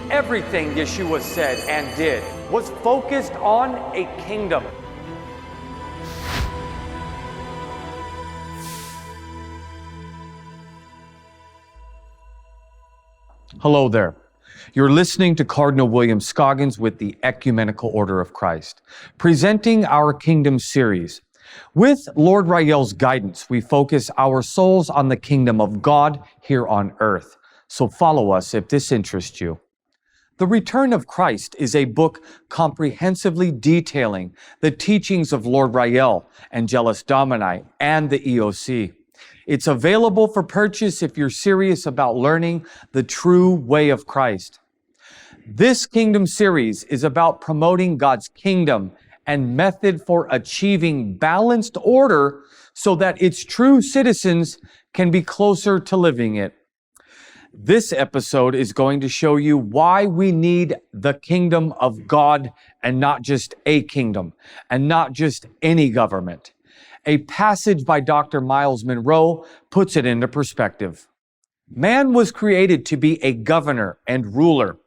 Everything Yeshua said and did was focused on a kingdom. Hello there. You're listening to Cardinal William Scoggins with the Ecumenical Order of Christ, presenting our Kingdom series. With Lord Rael's guidance, we focus our souls on the kingdom of God here on earth. So follow us if this interests you. The Return of Christ is a book comprehensively detailing the teachings of Lord Rael, Angelus Domini, and the EOC. It's available for purchase if you're serious about learning the true way of Christ. This Kingdom series is about promoting God's kingdom and method for achieving balanced order so that its true citizens can be closer to living it. This episode is going to show you why we need the kingdom of God and not just a kingdom and not just any government. A passage by Dr. Miles Monroe puts it into perspective. Man was created to be a governor and ruler,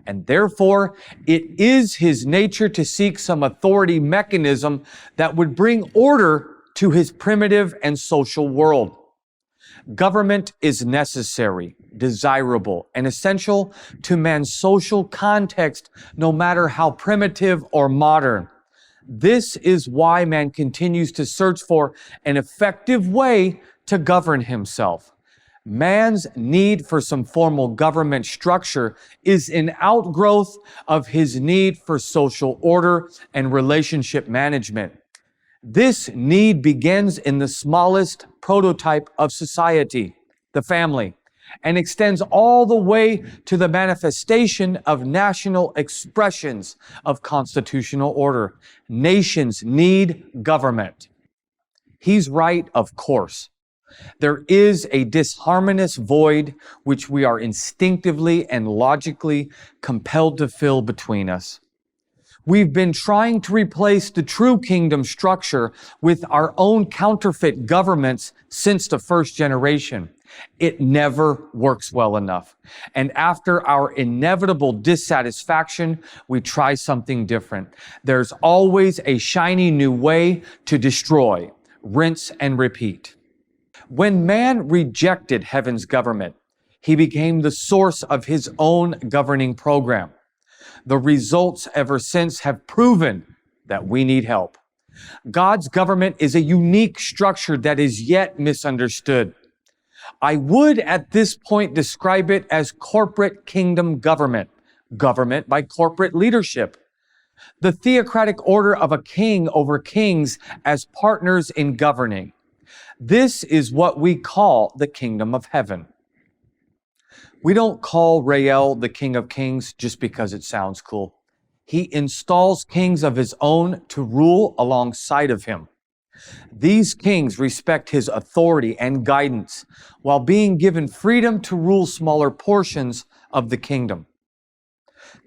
and therefore it is his nature to seek some authority mechanism that would bring order to his primitive and social world. Government is necessary, desirable, and essential to man's social context, no matter how primitive or modern. This is why man continues to search for an effective way to govern himself. Man's need for some formal government structure is an outgrowth of his need for social order and relationship management. This need begins in the smallest prototype of society, the family, and extends all the way to the manifestation of national expressions of constitutional order. Nations need government. He's right, of course. There is a disharmonious void which we are instinctively and logically compelled to fill between us. We've been trying to replace the true kingdom structure with our own counterfeit governments since the first generation. It never works well enough. And after our inevitable dissatisfaction, we try something different. There's always a shiny new way to destroy, rinse, and repeat. When man rejected heaven's government, he became the source of his own governing program. The results ever since have proven that we need help. God's government is a unique structure that is yet misunderstood. I would at this point describe it as corporate kingdom government, government by corporate leadership. The theocratic order of a king over kings as partners in governing. This is what we call the kingdom of heaven. We don't call Rael the King of Kings just because it sounds cool. He installs kings of his own to rule alongside of him. These kings respect his authority and guidance while being given freedom to rule smaller portions of the kingdom.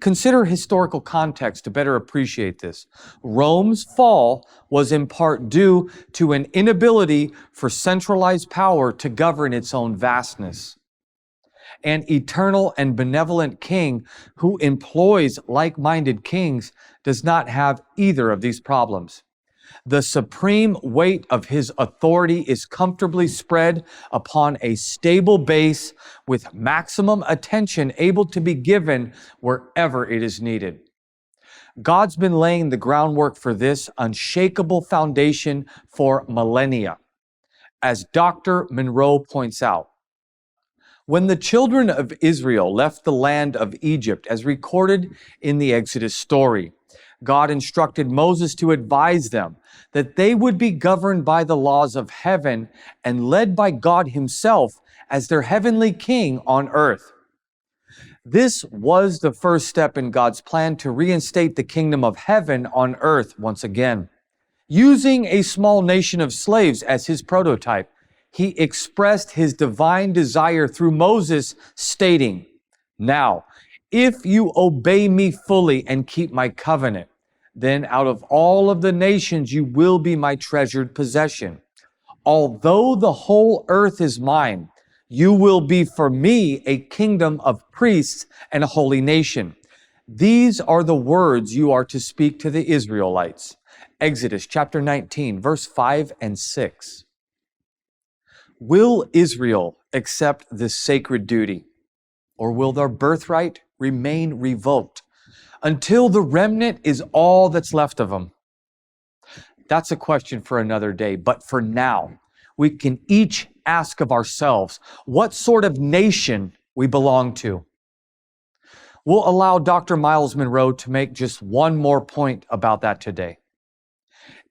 Consider historical context to better appreciate this. Rome's fall was in part due to an inability for centralized power to govern its own vastness. An eternal and benevolent king who employs like-minded kings does not have either of these problems. The supreme weight of his authority is comfortably spread upon a stable base with maximum attention able to be given wherever it is needed. God's been laying the groundwork for this unshakable foundation for millennia. As Dr. Monroe points out, when the children of Israel left the land of Egypt, as recorded in the Exodus story, God instructed Moses to advise them that they would be governed by the laws of heaven and led by God himself as their heavenly king on earth. This was the first step in God's plan to reinstate the kingdom of heaven on earth once again. Using a small nation of slaves as his prototype, he expressed his divine desire through Moses, stating, "Now, if you obey me fully and keep my covenant, then out of all of the nations you will be my treasured possession. Although the whole earth is mine, You will be for me a kingdom of priests and a holy nation. These are the words you are to speak to the Israelites. Exodus chapter 19, verse 5 and 6. Will Israel accept this sacred duty, or will their birthright remain revoked until the remnant is all that's left of them? That's a question for another day, but for now, we can each ask of ourselves what sort of nation we belong to. We'll allow Dr. Miles Monroe to make just one more point about that today.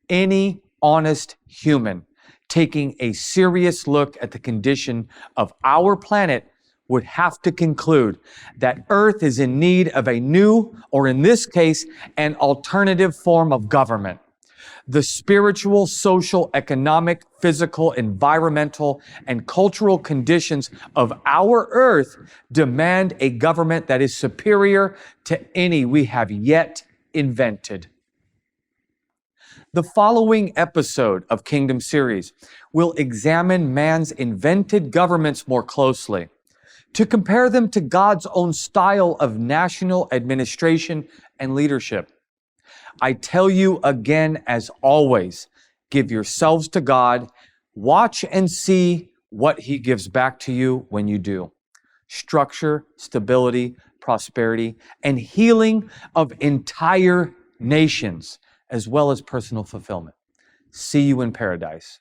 Any honest human taking a serious look at the condition of our planet would have to conclude that Earth is in need of a new, or in this case, an alternative form of government. The spiritual, social, economic, physical, environmental, and cultural conditions of our earth demand a government that is superior to any we have yet invented. The following episode of Kingdom Series will examine man's invented governments more closely, to compare them to God's own style of national administration and leadership. I tell you again, as always, give yourselves to God, watch and see what He gives back to you when you do. Structure, stability, prosperity, and healing of entire nations, as well as personal fulfillment. See you in paradise.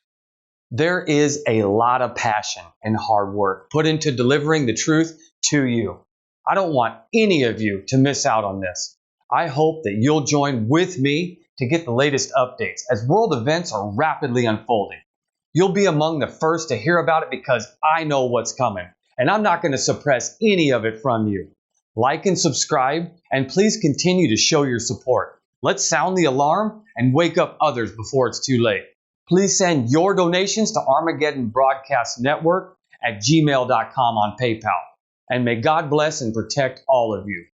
There is a lot of passion and hard work put into delivering the truth to you. I don't want any of you to miss out on this. I hope that you'll join with me to get the latest updates as world events are rapidly unfolding. You'll be among the first to hear about it because I know what's coming, and I'm not going to suppress any of it from you. Like and subscribe, and please continue to show your support. Let's sound the alarm and wake up others before it's too late. Please send your donations to Armageddon Broadcast Network at gmail.com on PayPal. And may God bless and protect all of you.